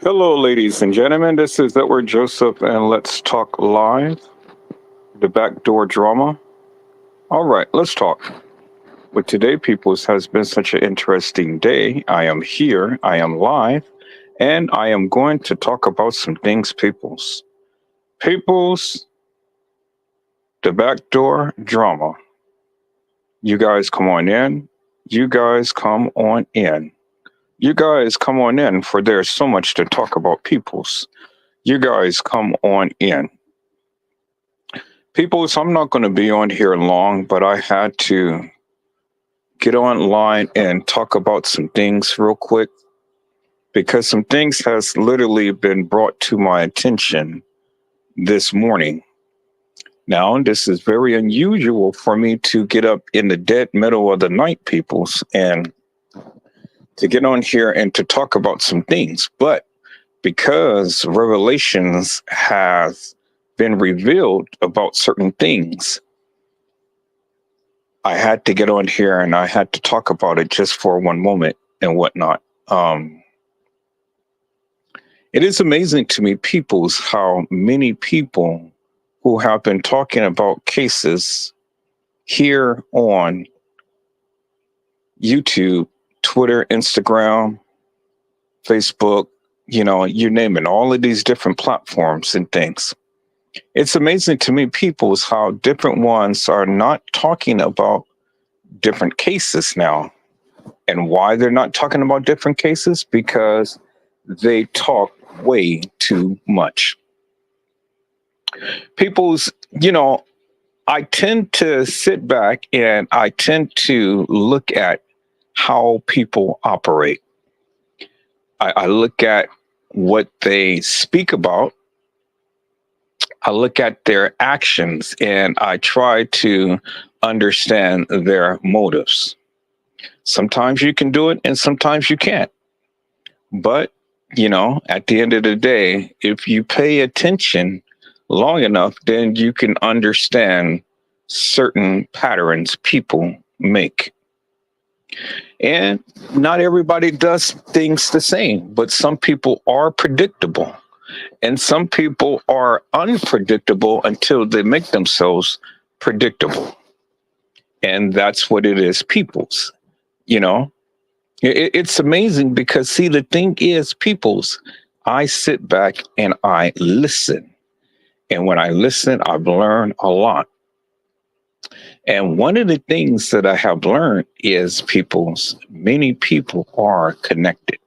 Hello, ladies and gentlemen. This is Edward Joseph, and let's talk live. The backdoor drama. All right, let's talk. With today, peoples, has been such an interesting day. I am here, I am live, and I am going to talk about some things, peoples. Peoples, the backdoor drama. You guys come on in. You guys come on in. You guys come on in, for there's so much to talk about, peoples. You guys come on in. People, so I'm not going to be on here long, but I had to get online and talk about some things real quick because some things has literally been brought to my attention this morning. Now, this is very unusual for me to get up in the dead middle of the night, peoples, and to get on here and to talk about some things. But because revelations has been revealed about certain things, I had to get on here and I had to talk about it just for one moment and whatnot. It is amazing to me, peoples, how many people who have been talking about cases here on YouTube, Twitter, Instagram, Facebook, you name it, all of these different platforms and things. It's amazing to me, peoples, how different ones are not talking about different cases now. And why they're not talking about different cases? Because they talk way too much. People's, I tend to sit back and I tend to look at how people operate. I look at what they speak about. I look at their actions and I try to understand their motives. Sometimes you can do it and sometimes you can't. But, at the end of the day, if you pay attention long enough, then you can understand certain patterns people make. And not everybody does things the same, but some people are predictable and some people are unpredictable until they make themselves predictable. And that's what it is, people's, you know. It's amazing because, see, the thing is, peoples, I sit back and I listen. And when I listen, I've learned a lot. And one of the things that I have learned is, peoples, many people are connected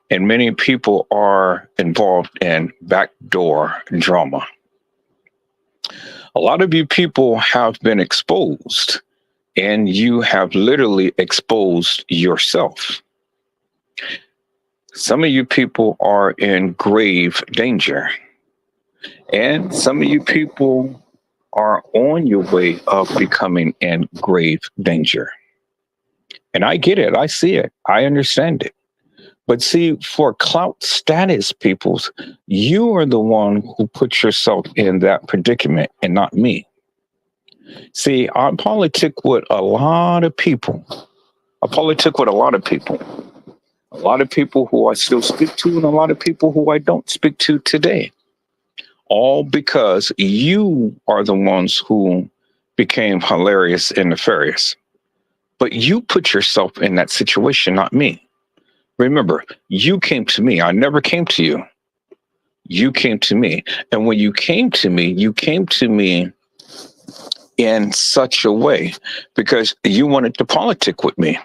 and many people are involved in backdoor drama. A lot of you people have been exposed and you have literally exposed yourself. Some of you people are in grave danger, and some of you people are on your way of becoming in grave danger. And I get it, I see it, I understand it. But see, for clout status peoples, you are the one who put yourself in that predicament and not me. See, I politic with a lot of people. I politic with a lot of people. A lot of people who I still speak to, and a lot of people who I don't speak to today. All because you are the ones who became hilarious and nefarious. But you put yourself in that situation, not me. Remember, you came to me. I never came to you. You came to me. And when you came to me in such a way because you wanted to politic with me.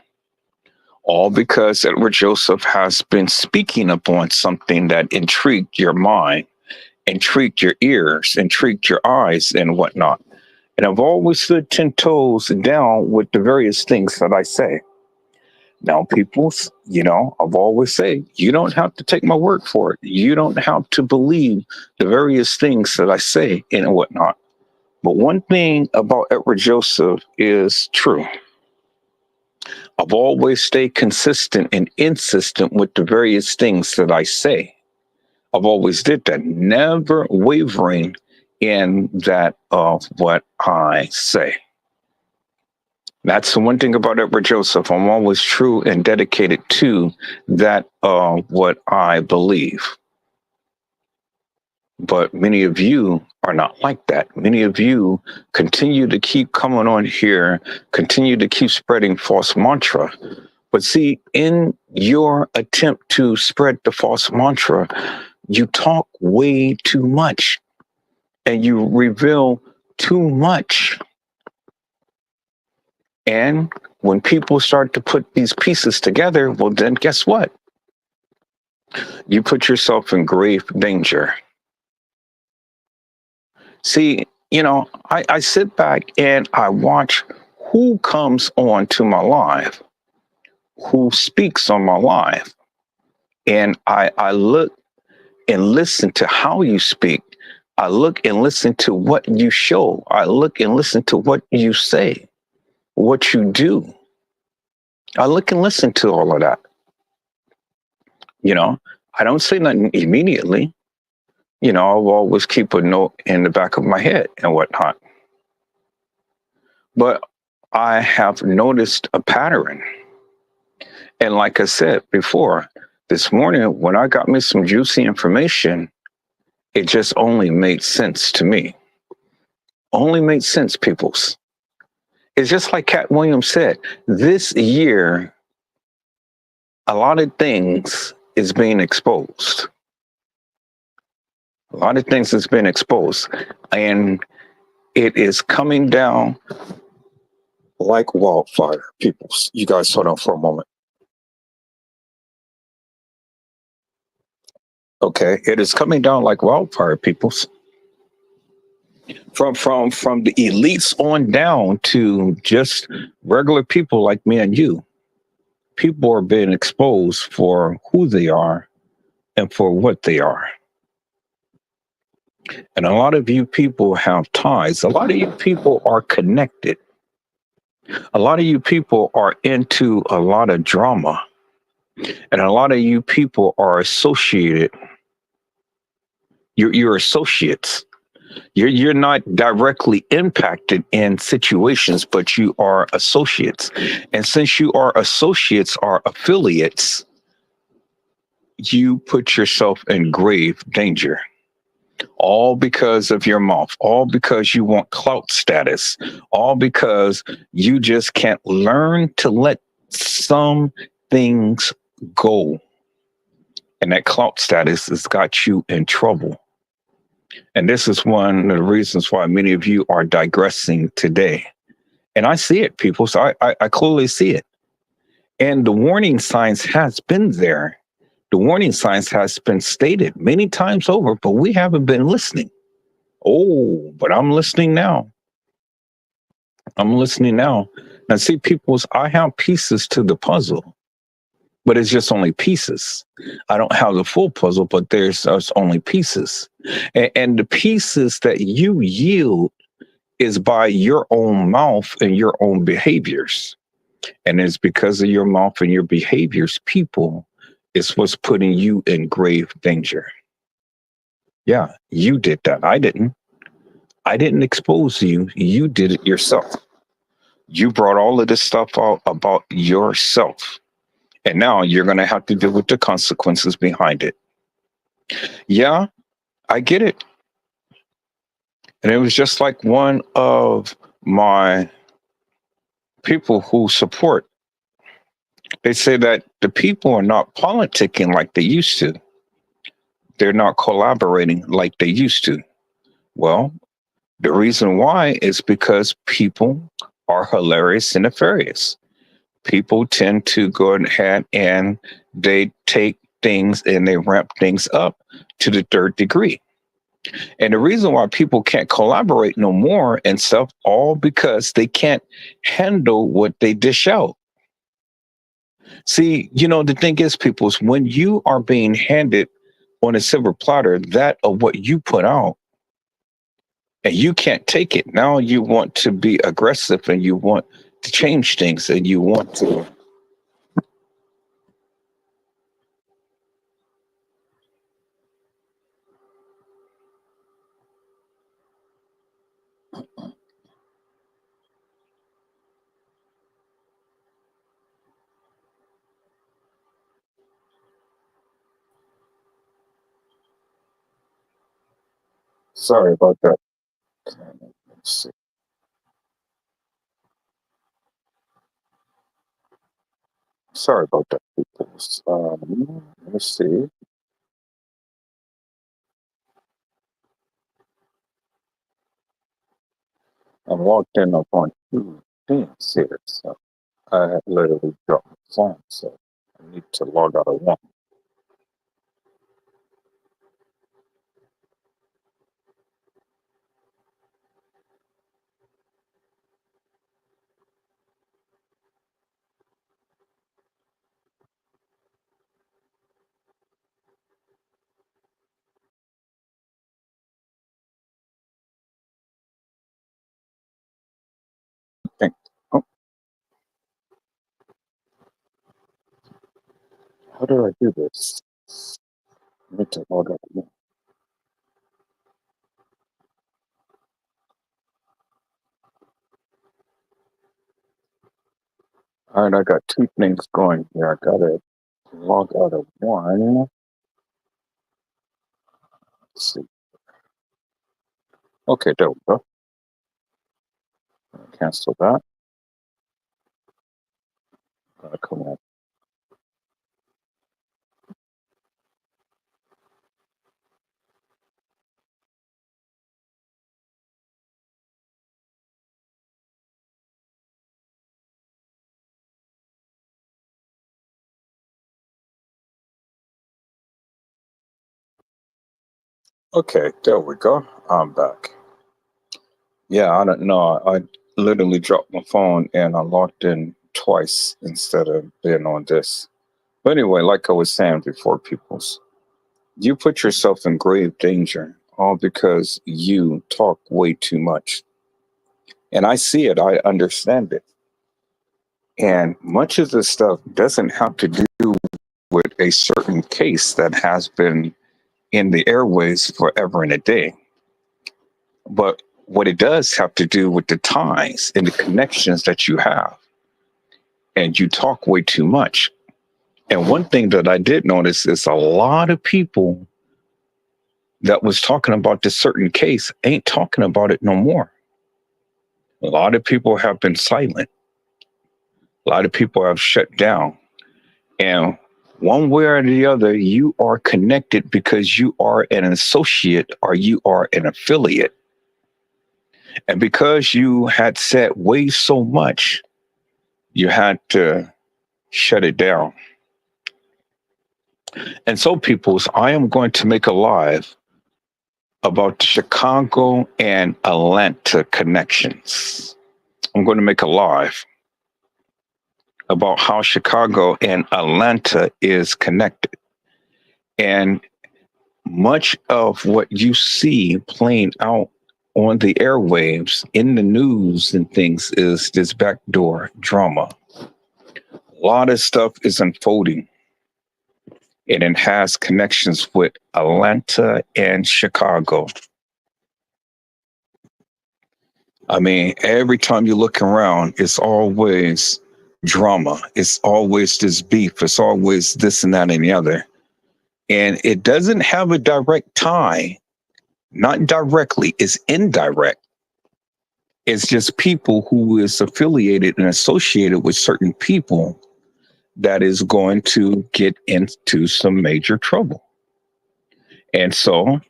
All because Edward Joseph has been speaking upon something that intrigued your mind, intrigued your ears, intrigued your eyes, and whatnot. And I've always stood 10 toes down with the various things that I say. Now, peoples, I've always said, you don't have to take my word for it. You don't have to believe the various things that I say and whatnot. But one thing about Edward Joseph is true. I've always stayed consistent and insistent with the various things that I say. I've always did that, never wavering in that of what I say. That's the one thing about Edward Joseph. I'm always true and dedicated to that, what I believe. But many of you are not like that. Many of you continue to keep coming on here, continue to keep spreading false mantra. But see, in your attempt to spread the false mantra, you talk way too much and you reveal too much. And when people start to put these pieces together, well, then guess what? You put yourself in grave danger. See, I sit back and I watch who comes on to my live, who speaks on my live. And I look and listen to how you speak. I look and listen to what you show. I look and listen to what you say, what you do. I look and listen to all of that. I don't say nothing immediately. I'll always keep a note in the back of my head and whatnot. But I have noticed a pattern. And like I said before, this morning when I got me some juicy information, it just only made sense to me. Only made sense, peoples. It's just like Cat Williams said, this year, a lot of things is being exposed. A lot of things has been exposed. And it is coming down like wildfire, peoples. You guys hold on for a moment. Okay, it is coming down like wildfire, peoples. From the elites on down to just regular people like me and you. People are being exposed for who they are and for what they are. And a lot of you people have ties. A lot of you people are connected. A lot of you people are into a lot of drama. And a lot of you people are associated. You're associates. You're not directly impacted in situations, but you are associates. And since you are associates or affiliates, you put yourself in grave danger. All because of your mouth, all because you want clout status, all because you just can't learn to let some things go. And that clout status has got you in trouble. And this is one of the reasons why many of you are digressing today. And I see it, people. So I clearly see it. And the warning signs has been there. The warning signs has been stated many times over, but we haven't been listening. Oh, but I'm listening now. I'm listening now. Now, see, peoples, I have pieces to the puzzle, but it's just only pieces. I don't have the full puzzle, but there's only pieces. And the pieces that you yield is by your own mouth and your own behaviors. And it's because of your mouth and your behaviors, people, is what's putting you in grave danger. Yeah, you did that. I didn't. I didn't expose you. You did it yourself. You brought all of this stuff out about yourself. And now you're going to have to deal with the consequences behind it. Yeah, I get it. And it was just like one of my people who support. They say that the people are not politicking like they used to. They're not collaborating like they used to. Well, the reason why is because people are hilarious and nefarious. People tend to go ahead and they take things and they ramp things up to the third degree. And the reason why people can't collaborate no more and stuff, all because they can't handle what they dish out. See, the thing is, people, is when you are being handed on a silver platter that of what you put out, and you can't take it. Now you want to be aggressive and you want to change things and you want to. Sorry about that. Let's see. Sorry about that, people. Let's see. I'm logged in up on two things here, so I had literally dropped my phone, so I need to log out of one. Think, oh, how do I do this? I need to log out of one. All right, I got two things going here. I gotta log out of one. Let's see. Okay, there we go. Cancel that. Come on. Okay, there we go. I'm back. Yeah, I don't know. I literally dropped my phone and I logged in twice instead of being on this. But anyway, like I was saying before, peoples, you put yourself in grave danger all because you talk way too much. And I see it, I understand it. And much of this stuff doesn't have to do with a certain case that has been in the airways forever and a day. But what it does have to do with the ties and the connections that you have. And you talk way too much. And one thing that I did notice is a lot of people that was talking about this certain case ain't talking about it no more. A lot of people have been silent. A lot of people have shut down. And one way or the other, you are connected because you are an associate or you are an affiliate. And because you had said way so much, you had to shut it down. And so, peoples, I am going to make a live about the Chicago and Atlanta connections. I'm going to make a live about how Chicago and Atlanta is connected. And much of what you see playing out on the airwaves in the news and things is this backdoor drama. A lot of stuff is unfolding and it has connections with Atlanta and Chicago. I mean, every time you look around, it's always drama. It's always this beef. It's always this and that and the other. And it doesn't have a direct tie, not directly, it's indirect. It's just people who is affiliated and associated with certain people that is going to get into some major trouble. And so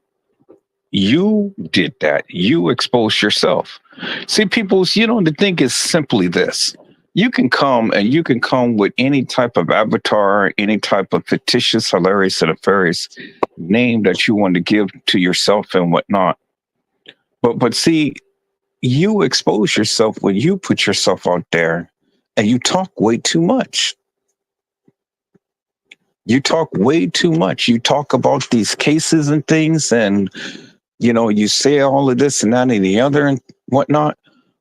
you did that. You exposed yourself. See, people, you know, the thing is simply this. You can come and you can come with any type of avatar, any type of fictitious, hilarious, and nefarious name that you want to give to yourself and whatnot. But see, you expose yourself when you put yourself out there and you talk way too much. You talk way too much. You talk about these cases and things, and you know, you say all of this and that and the other and whatnot,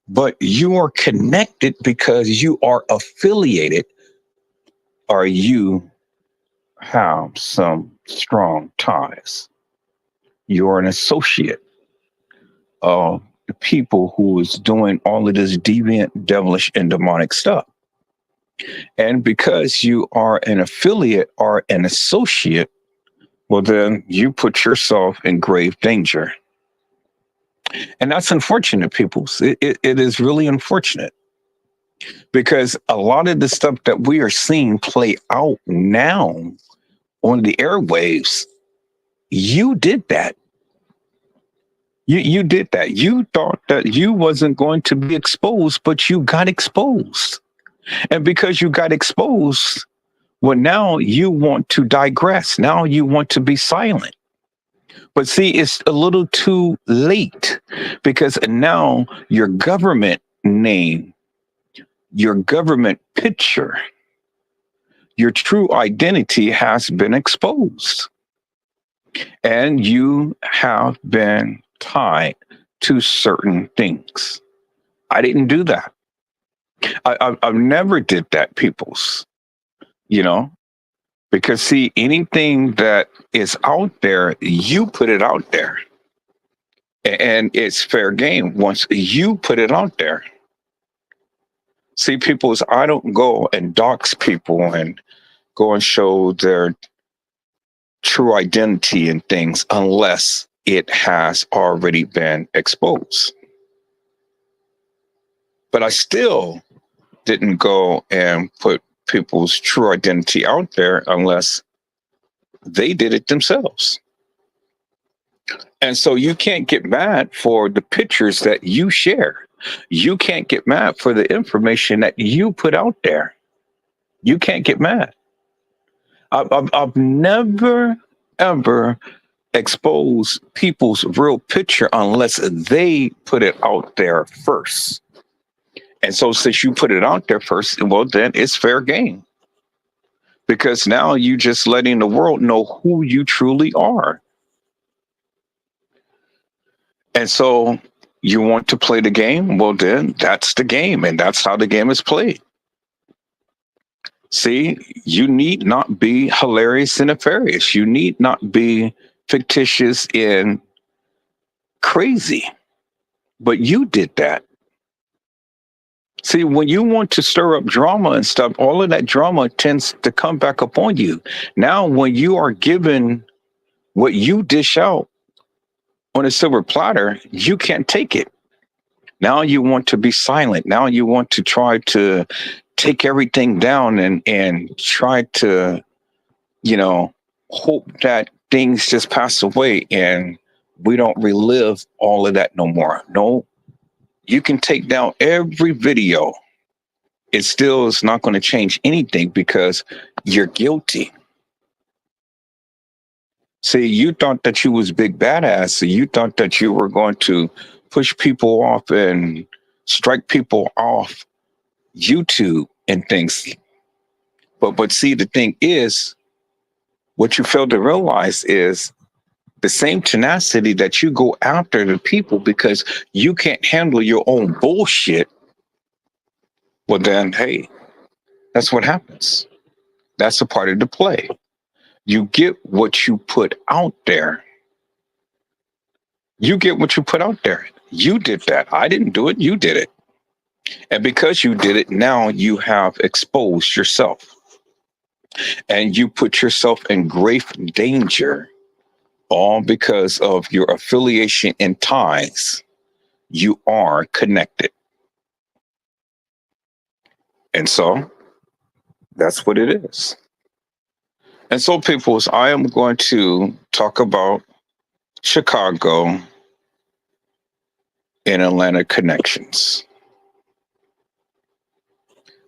but you are connected because you are affiliated or you have some strong ties. You're an associate of the people who is doing all of this deviant, devilish, and demonic stuff. And because you are an affiliate or an associate, well, then you put yourself in grave danger. And that's unfortunate, people. It is really unfortunate because a lot of the stuff that we are seeing play out now on the airwaves, you did that. You did that. You thought that you wasn't going to be exposed, but you got exposed. And because you got exposed, well, now you want to digress. Now you want to be silent. But see, it's a little too late because now your government name, your government picture, your true identity has been exposed. And you have been tied to certain things. I didn't do that. I've never did that, peoples, you know, because see, anything that is out there, you put it out there. And it's fair game once you put it out there. See, peoples, I don't go and dox people and go and show their true identity and things unless it has already been exposed. But I still didn't go and put people's true identity out there unless they did it themselves. And so you can't get mad for the pictures that you share. You can't get mad for the information that you put out there. You can't get mad. I've never, ever exposed people's real picture unless they put it out there first. And so since you put it out there first, well, then it's fair game. Because now you just letting the world know who you truly are. And so you want to play the game? Well, then that's the game, and that's how the game is played. See, you need not be hilarious and nefarious. You need not be fictitious and crazy, but you did that. See, when you want to stir up drama and stuff, all of that drama tends to come back upon you. Now, when you are given what you dish out on a silver platter, you can't take it. Now you want to be silent. Now you want to try to take everything down and try to, hope that things just pass away and we don't relive all of that no more. No, you can take down every video. It still is not going to change anything because you're guilty. See, you thought that you was big badass. So you thought that you were going to push people off and strike people off YouTube and things. But see, the thing is, what you fail to realize is the same tenacity that you go after the people because you can't handle your own bullshit. Well, then, hey, that's what happens. That's a part of the play. You get what you put out there. You get what you put out there. You did that. I didn't do it. You did it. And because you did it, now you have exposed yourself. And you put yourself in grave danger, all because of your affiliation and ties. You are connected. And so that's what it is. And so, people, I am going to talk about Chicago and Atlanta connections.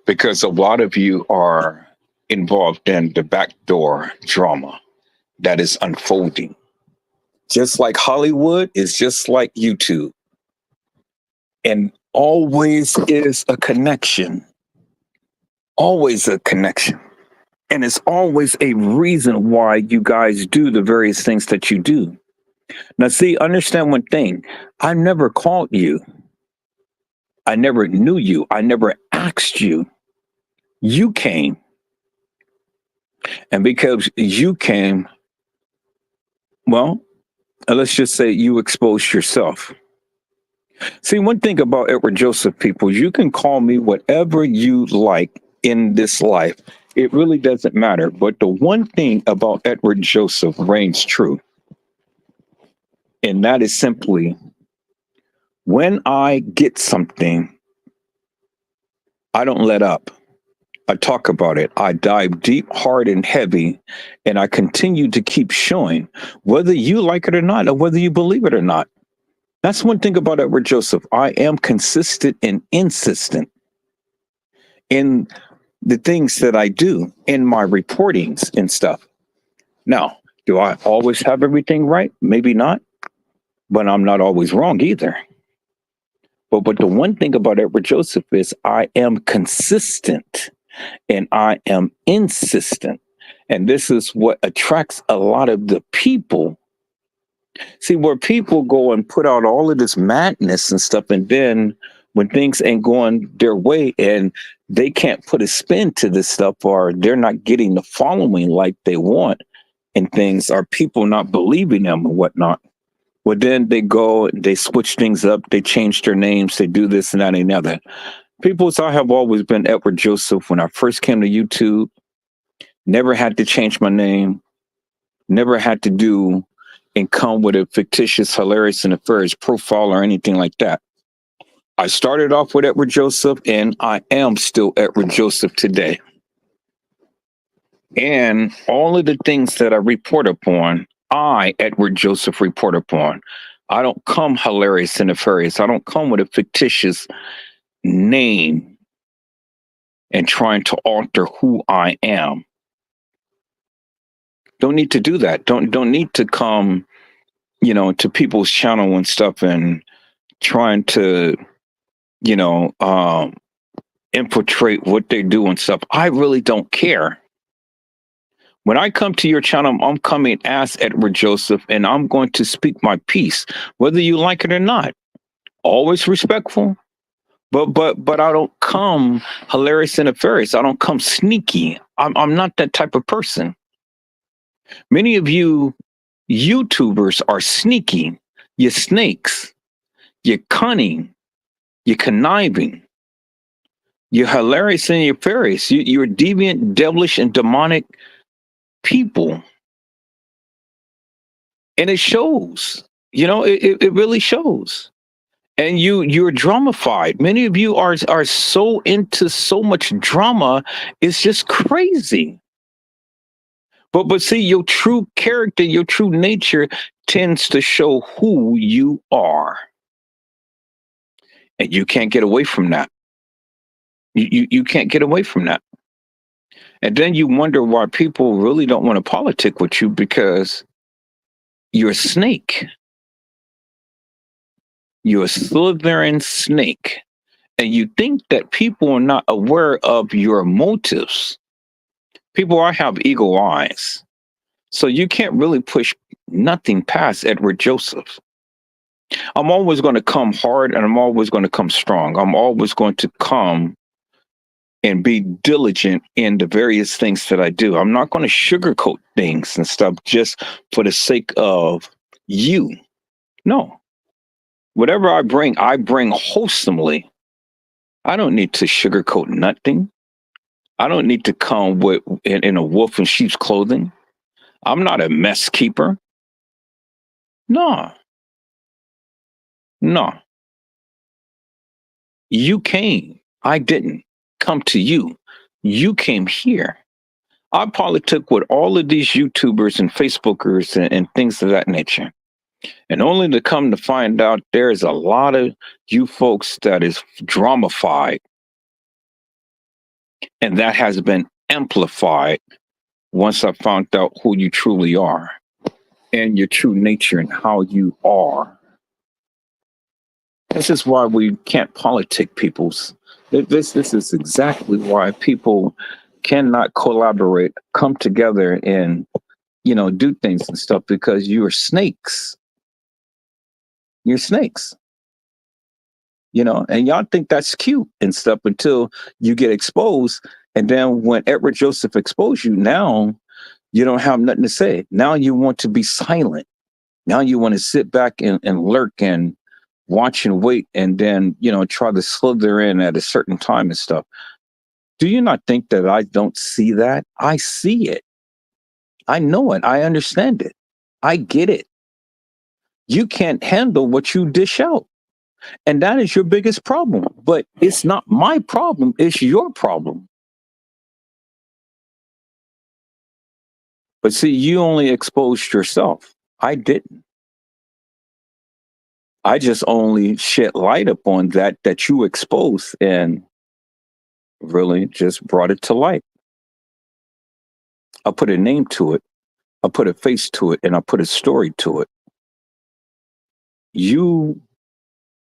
Because a lot of you are involved in the backdoor drama that is unfolding. Just like Hollywood is just like YouTube. And always is a connection. Always a connection. And it's always a reason why you guys do the various things that you do. Now, see, understand one thing. I never called you. I never knew you. I never asked you. You came. And because you came, well, let's just say you exposed yourself. See, one thing about Edward Joseph, people, you can call me whatever you like in this life. It really doesn't matter. But the one thing about Edward Joseph reigns true. And that is simply When I get something, I don't let up. I talk about it. I dive deep, hard, and heavy, and I continue to keep showing, whether you like it or not, or whether you believe it or not. That's one thing about Edward Joseph. I am consistent and insistent in the things that I do in my reportings and stuff. Now, do I always have everything right? Maybe not, but I'm not always wrong either. But the one thing about Edward Joseph is I am consistent and I am insistent. And this is what attracts a lot of the people. See, where people go and put out all of this madness and stuff, and then when things ain't going their way and they can't put a spin to this stuff, or they're not getting the following like they want, and things are people not believing them and whatnot. Well, then they go, they switch things up, they change their names, they do this and that and the other. People, so I have always been Edward Joseph. When I first came to YouTube, never had to change my name, never had to do and come with a fictitious, hilarious, and nefarious profile or anything like that. I started off with Edward Joseph, and I am still Edward Joseph today. And all of the things that I report upon, I, Edward Joseph, report upon. I don't come hilarious and nefarious. I don't come with a fictitious name and trying to alter who I am. Don't need to do that. Don't need to come, to people's channel and stuff and trying to, infiltrate what they do and stuff. I really don't care. When I come to your channel, I'm coming as Edward Joseph, and I'm going to speak my piece, whether you like it or not. Always respectful, but I don't come hilarious and nefarious. I don't come sneaky. I'm not that type of person. Many of you YouTubers are sneaky. You're snakes. You're cunning. You're conniving. You're hilarious and you're nefarious. You're deviant, devilish, and demonic people. And it shows. It really shows. And you're dramified. Many of you are so into so much drama, it's just crazy. But see, your true character, your true nature tends to show who you are. And you can't get away from that. You can't get away from that. And then you wonder why people really don't want to politic with you, because you're a snake. You're a slithering snake. And you think that people are not aware of your motives. People I have eagle eyes. So you can't really push nothing past Edward Joseph. I'm always going to come hard, and I'm always going to come strong. I'm always going to come and be diligent in the various things that I do. I'm not going to sugarcoat things and stuff just for the sake of you. No. Whatever I bring wholesomely. I don't need to sugarcoat nothing. I don't need to come in a wolf in sheep's clothing. I'm not a mess keeper. No. No. You came. I didn't come to you. You came here. I politic with all of these YouTubers and Facebookers and things of that nature. And only to come to find out there's a lot of you folks that is dramified. And that has been amplified once I found out who you truly are and your true nature and how you are. This is why we can't politic people's. This is exactly why people cannot collaborate, come together, and do things and stuff, because you're snakes. You're snakes. And y'all think that's cute and stuff until you get exposed. And then when Edward Joseph exposed you, now you don't have nothing to say. Now you want to be silent. Now you want to sit back and lurk and watch and wait, and then try to slither in at a certain time and stuff. Do you not think that I don't see that? I see it. I know it. I understand it. I get it. You can't handle what you dish out. And that is your biggest problem. But it's not my problem, it's your problem. But see, you only exposed yourself. I didn't. I just only shed light upon that you exposed and really just brought it to light. I put a name to it, I put a face to it, and I put a story to it. You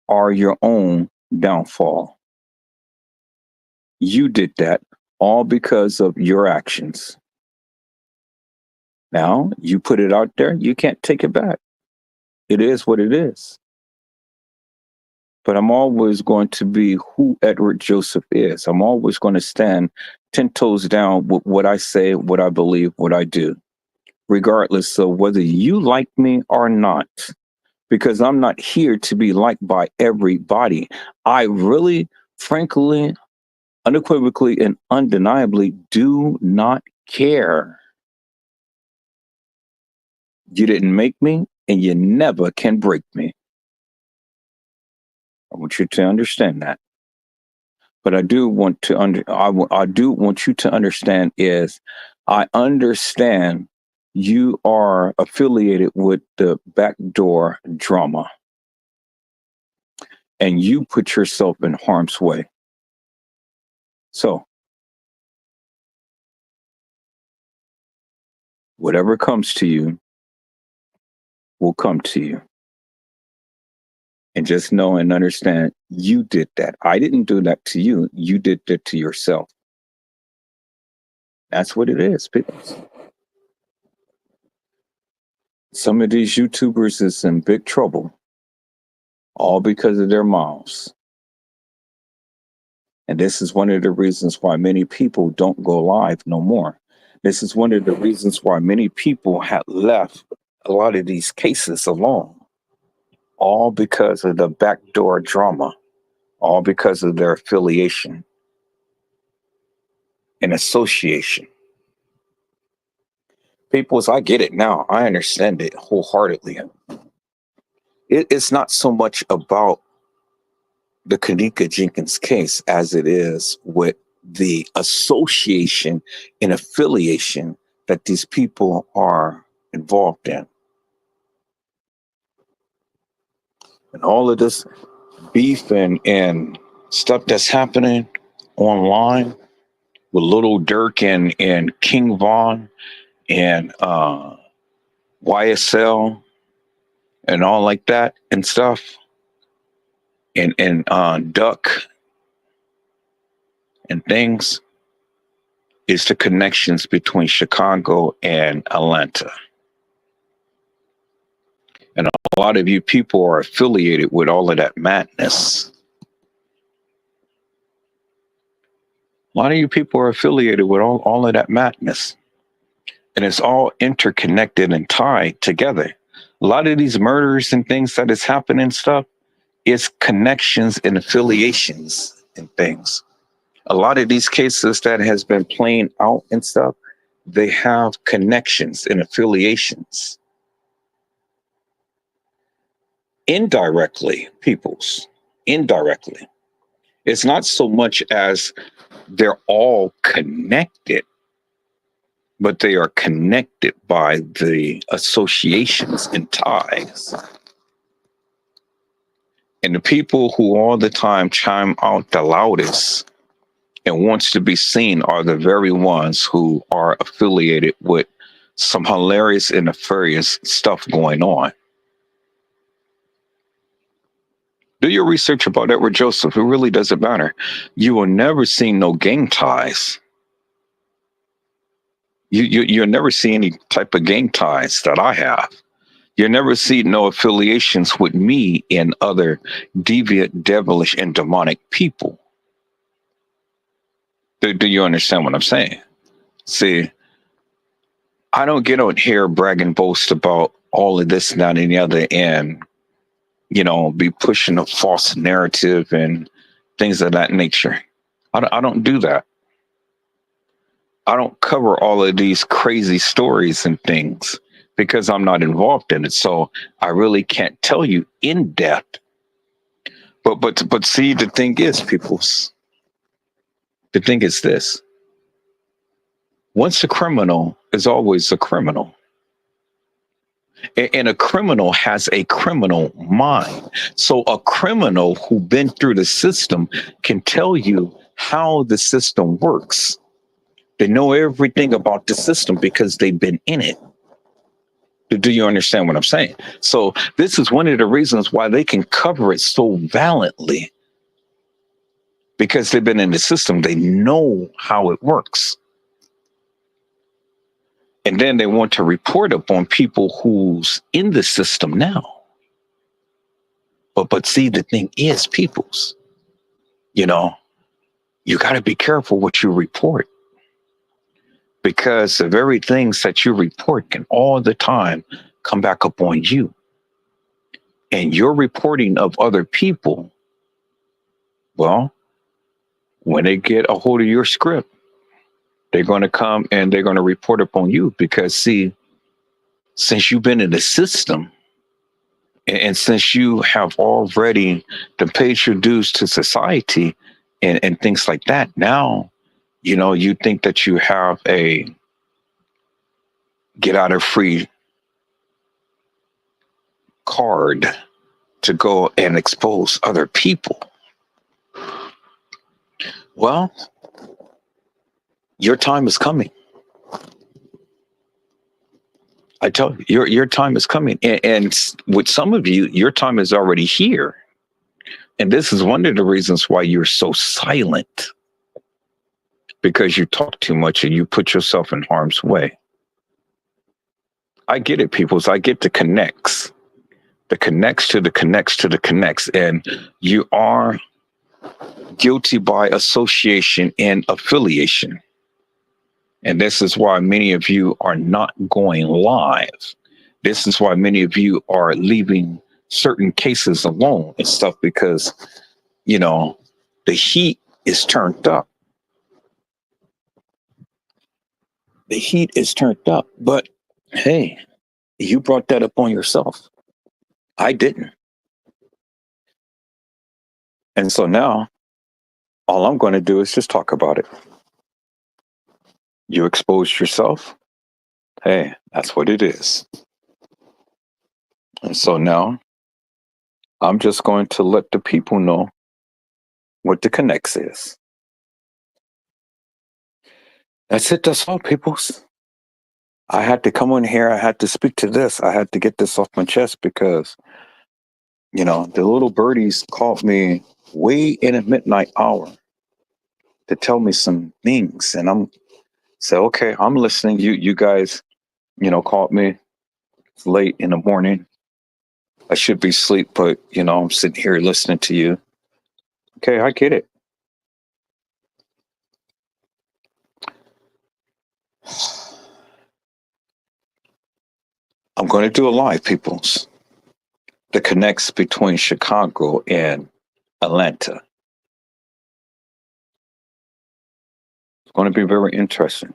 are your own downfall. You did that all because of your actions. Now you put it out there, you can't take it back. It is what it is. But I'm always going to be who Edward Joseph is. I'm always going to stand 10 toes down with what I say, what I believe, what I do, regardless of whether you like me or not, because I'm not here to be liked by everybody. I really, frankly, unequivocally, and undeniably do not care. You didn't make me, and you never can break me. I want you to understand that. But I do want to I do want you to understand is I understand you are affiliated with the backdoor drama and you put yourself in harm's way. So whatever comes to you will come to you. And just know and understand you did that. I didn't do that to you. You did that to yourself. That's what it is, people. Some of these YouTubers is in big trouble, all because of their mouths. And this is one of the reasons why many people don't go live no more. This is one of the reasons why many people have left a lot of these cases alone, all because of the backdoor drama, all because of their affiliation and association. Peoples, I get it now. I understand it wholeheartedly. It's not so much about the Kanika Jenkins case as it is with the association and affiliation that these people are involved in. And all of this beef and stuff that's happening online with Little Dirk and King Von and YSL and all like that and stuff and Duck and things is the connections between Chicago and Atlanta. And a lot of you people are affiliated with all of that madness. A lot of you people are affiliated with all of that madness. And it's all interconnected and tied together. A lot of these murders and things that is happening stuff is connections and affiliations and things. A lot of these cases that has been playing out and stuff, they have connections and affiliations. Indirectly, peoples, indirectly. It's not so much as they're all connected, but they are connected by the associations and ties. And the people who all the time chime out the loudest and wants to be seen are the very ones who are affiliated with some hilarious and nefarious stuff going on. Do your research about Edward Joseph. It really doesn't matter. You will never see no gang ties. You'll never see any type of gang ties that I have. You'll never see no affiliations with me and other deviant, devilish, and demonic people. Do you understand what I'm saying? See, I don't get on here brag and boast about all of this and that and the other and, be pushing a false narrative and things of that nature. I don't do that. I don't cover all of these crazy stories and things because I'm not involved in it. So I really can't tell you in depth But see, the thing is, peoples. The thing is this: once a criminal is always a criminal. And a criminal has a criminal mind. So a criminal who been through the system can tell you how the system works. They know everything about the system because they've been in it. Do you understand what I'm saying? So this is one of the reasons why they can cover it so valiantly, because they've been in the system. They know how it works. And then they want to report upon people who's in the system now. But see, the thing is, peoples, you know, you got to be careful what you report, because the very things that you report can all the time come back up on you. And your reporting of other people, well, when they get a hold of your script, they're going to come and they're going to report upon you. Because see, since you've been in the system, and since you have already paid your dues to society and things like that, now, you think that you have a get out of free card to go and expose other people. Well, your time is coming. I tell you, your time is coming. And with some of you, your time is already here. And this is one of the reasons why you're so silent, because you talk too much and you put yourself in harm's way. I get it, peoples. I get the connects to the connects to the connects. And you are guilty by association and affiliation. And this is why many of you are not going live. This is why many of you are leaving certain cases alone and stuff, because, the heat is turned up. The heat is turned up. But hey, you brought that upon yourself. I didn't. And so now all I'm going to do is just talk about it. You exposed yourself. Hey, that's what it is. And so now I'm just going to let the people know what the connects is. That's it. That's all, peoples. I had to come on here. I had to speak to this. I had to get this off my chest because, the little birdies called me way in a midnight hour to tell me some things. And I'm say, okay, I'm listening. You guys, called me. It's late in the morning. I should be asleep, but, I'm sitting here listening to you. Okay, I get it. I'm going to do a live, peoples. The connects between Chicago and Atlanta. It's going to be very interesting.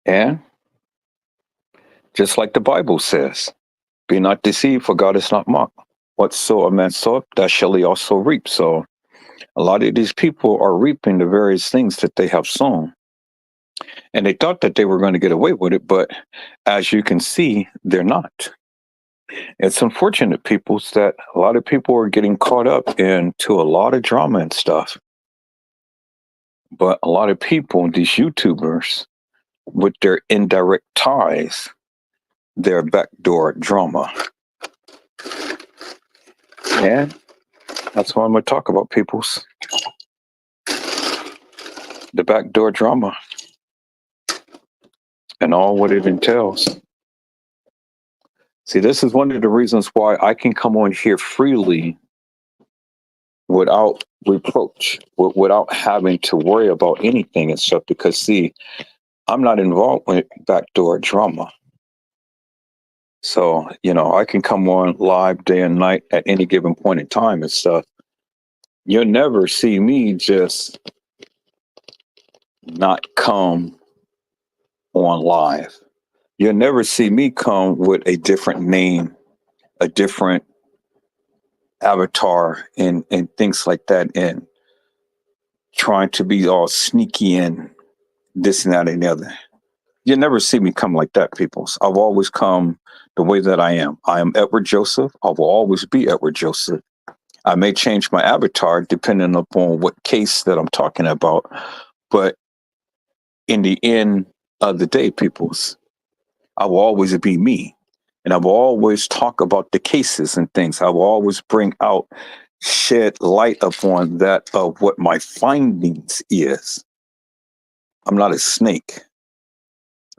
And just like the Bible says, be not deceived, for God is not mocked. What sow a man soweth, that shall he also reap. So a lot of these people are reaping the various things that they have sown. And they thought that they were going to get away with it, but as you can see, they're not. It's unfortunate, people, that a lot of people are getting caught up into a lot of drama and stuff. But a lot of people, these YouTubers, with their indirect ties, their backdoor drama. And that's what I'm going to talk about, peoples. The backdoor drama and all what it entails. See, this is one of the reasons why I can come on here freely without reproach, without having to worry about anything and stuff, because see, I'm not involved with backdoor drama. So, I can come on live day and night at any given point in time and stuff. You'll never see me just not come on live. You'll never see me come with a different name, a different avatar and things like that, and trying to be all sneaky and this and that and the other. You never see me come like that, peoples. I've always come the way that I am. I am Edward Joseph. I will always be Edward Joseph. I may change my avatar depending upon what case that I'm talking about, but in the end of the day, peoples, I will always be me. And I will always talk about the cases and things. I will always bring out, shed light upon that of what my findings is. I'm not a snake.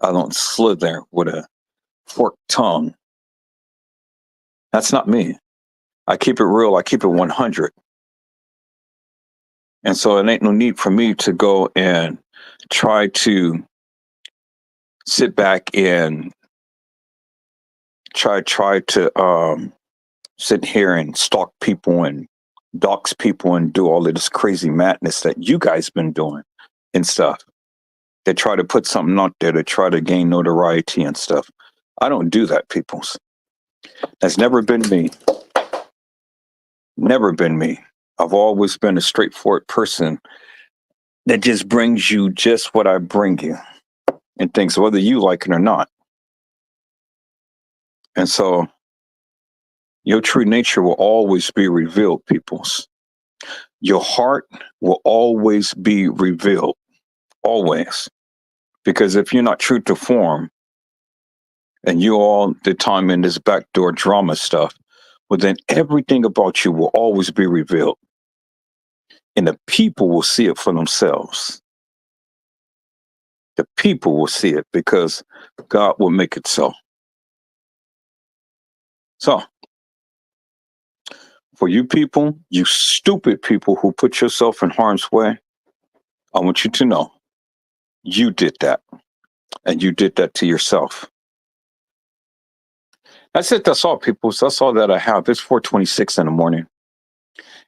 I don't slither with a forked tongue. That's not me. I keep it real. I keep it 100. And so it ain't no need for me to go and try to sit back and try to sit here and stalk people and dox people and do all of this crazy madness that you guys been doing and stuff. They try to put something out there to try to gain notoriety and stuff. I don't do that, peoples. That's never been me. Never been me. I've always been a straightforward person that just brings you just what I bring you and things, whether you like it or not. And so your true nature will always be revealed, peoples. Your heart will always be revealed. Always. Because if you're not true to form and you all the time in this backdoor drama stuff, well, then everything about you will always be revealed. And the people will see it for themselves. The people will see it because God will make it so. So, for you people, you stupid people who put yourself in harm's way, I want you to know you did that. And you did that to yourself. That's it. That's all, people. So that's all that I have. It's 4:26 in the morning.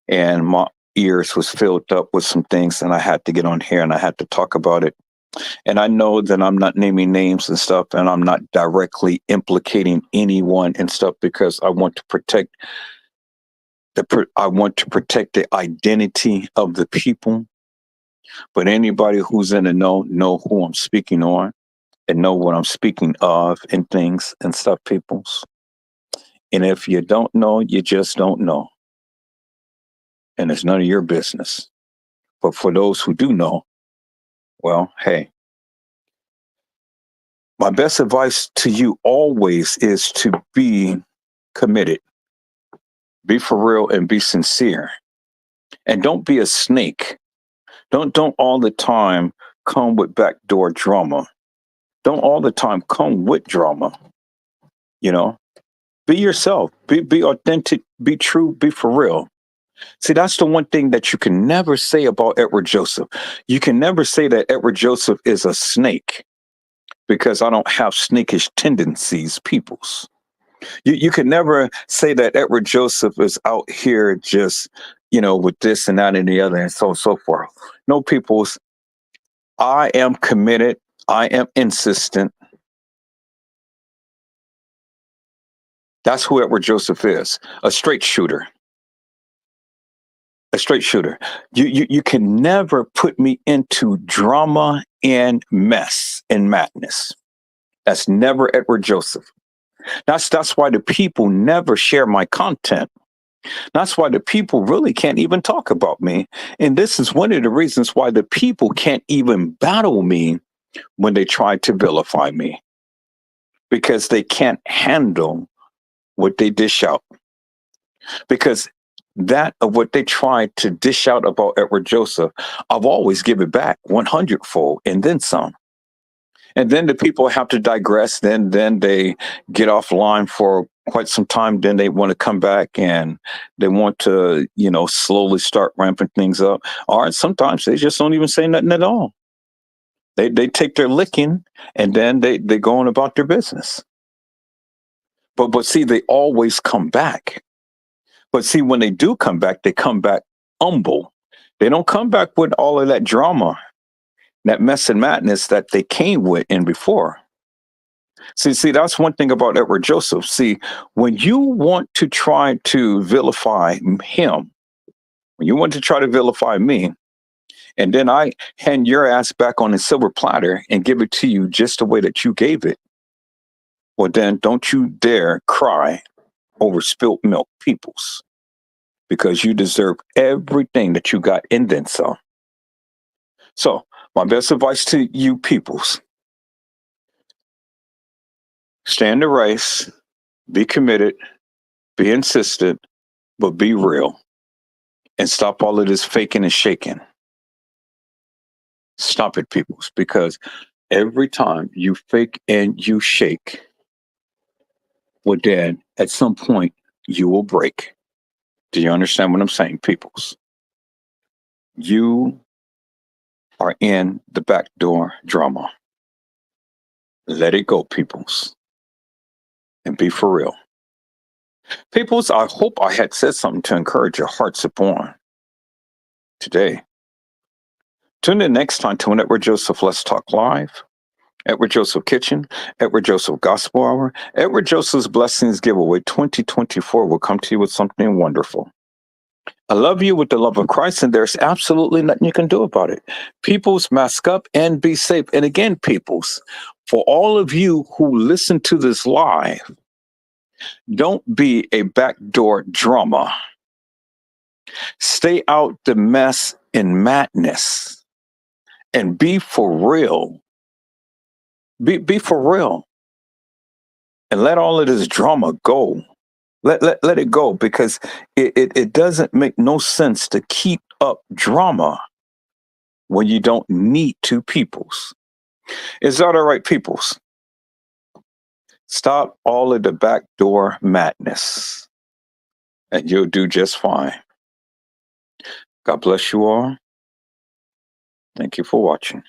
And my ears was filled up with some things, and I had to get on here and I had to talk about it. And I know that I'm not naming names and stuff, and I'm not directly implicating anyone and stuff because I want to protect the identity of the people. But anybody who's in the know who I'm speaking on and know what I'm speaking of and things and stuff, peoples. And if you don't know, you just don't know. And it's none of your business. But for those who do know, well, hey, my best advice to you always is to be committed, be for real, and be sincere. And don't be a snake. Don't all the time come with backdoor drama. Don't all the time come with drama. You know, be yourself. Be authentic. Be true. Be for real. See, that's the one thing that you can never say about Edward Joseph. You can never say that Edward Joseph is a snake because I don't have snakish tendencies, peoples. You can never say that Edward Joseph is out here just, with this and that and the other and so on and so forth. No, peoples, I am committed. I am insistent. That's who Edward Joseph is, a straight shooter. A straight shooter. You can never put me into drama and mess and madness. That's never Edward Joseph. That's why the people never share my content. That's why the people really can't even talk about me. And this is one of the reasons why the people can't even battle me when they try to vilify me. Because they can't handle what they dish out. Because that of what they try to dish out about Edward Joseph, I've always given back 100-fold and then some. And then the people have to digress. Then they get offline for quite some time. Then they want to come back and they want to, slowly start ramping things up. Or sometimes they just don't even say nothing at all. They take their licking and then they go on about their business. But see, they always come back. But see, when they do come back, they come back humble. They don't come back with all of that drama, that mess and madness that they came with in before. See, that's one thing about Edward Joseph. See, when you want to try to vilify him, when you want to try to vilify me, and then I hand your ass back on a silver platter and give it to you just the way that you gave it, well, then don't you dare cry over spilt milk, peoples, because you deserve everything that you got and then some. So, my best advice to you, peoples, stay in the race, be committed, be insistent, but be real and stop all of this faking and shaking. Stop it, peoples, because every time you fake and you shake, well, then at some point you will break. Do you understand what I'm saying, peoples? You are in the backdoor drama. Let it go, peoples, and be for real. Peoples, I hope I had said something to encourage your hearts upon today. Tune in next time to Edward Joseph Let's Talk Live, Edward Joseph Kitchen, Edward Joseph Gospel Hour, Edward Joseph's Blessings Giveaway 2024 will come to you with something wonderful. I love you with the love of Christ, and there's absolutely nothing you can do about it. Peoples, mask up and be safe. And again, peoples, for all of you who listen to this live, don't be a backdoor drama. Stay out the mess and madness and be for real. Be for real and let all of this drama go. Let it go, because it doesn't make no sense to keep up drama when you don't need to, peoples. Is that all right, peoples? Stop all of the backdoor madness and you'll do just fine. God bless you all. Thank you for watching.